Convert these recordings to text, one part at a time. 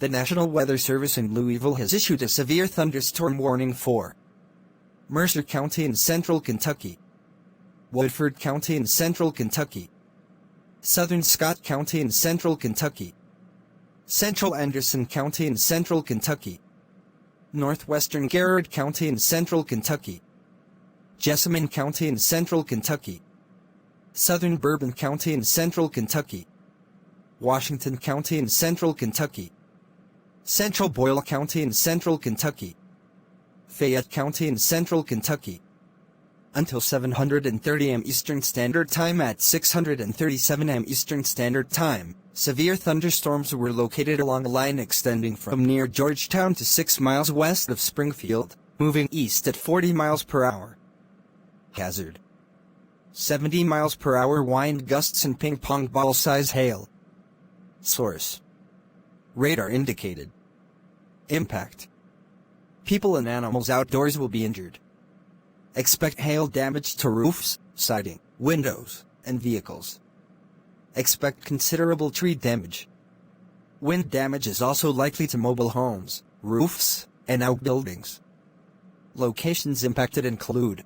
The National Weather Service in Louisville has issued a severe thunderstorm warning for Mercer County in central Kentucky, Woodford County in central Kentucky, Southern Scott County in central Kentucky, Central Anderson County in central Kentucky, Northwestern Garrard County in central Kentucky, Jessamine County in central Kentucky, Southern Bourbon County in central Kentucky, Washington County in central Kentucky, Central Boyle County in central Kentucky, Fayette County in central Kentucky. Until 7:30 am Eastern Standard Time at 6:37 am Eastern Standard Time, severe thunderstorms were located along a line extending from near Georgetown to 6 miles west of Springfield, moving east at 40 miles per hour. Hazard: 70 miles per hour wind gusts and ping-pong ball-size hail. Source: radar indicated. Impact: people and animals outdoors will be injured. Expect hail damage to roofs, siding, windows, and vehicles. Expect considerable tree damage. Wind damage is also likely to mobile homes, roofs, and outbuildings. Locations impacted include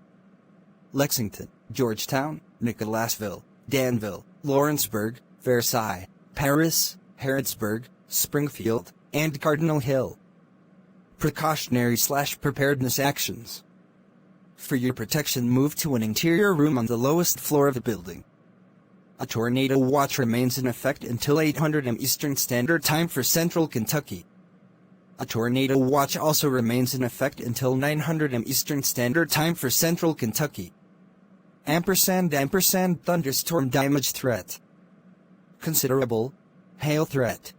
Lexington, Georgetown, Nicholasville, Danville, Lawrenceburg, Versailles, Paris, Harrodsburg, Springfield, and Cardinal Hill. Precautionary/preparedness actions: for your protection, move to an interior room on the lowest floor of the building. A tornado watch remains in effect until 8:00 am Eastern Standard Time for central Kentucky. A tornado watch also remains in effect until 9:00 am Eastern Standard Time for central Kentucky. & thunderstorm damage threat. Considerable hail threat.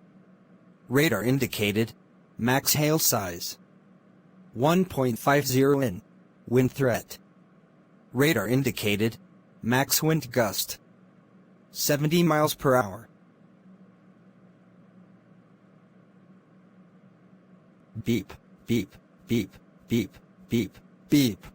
Radar indicated max hail size 1.50 in. Wind threat. Radar indicated max wind gust 70 miles per hour. Beep, beep, beep, beep, beep, beep.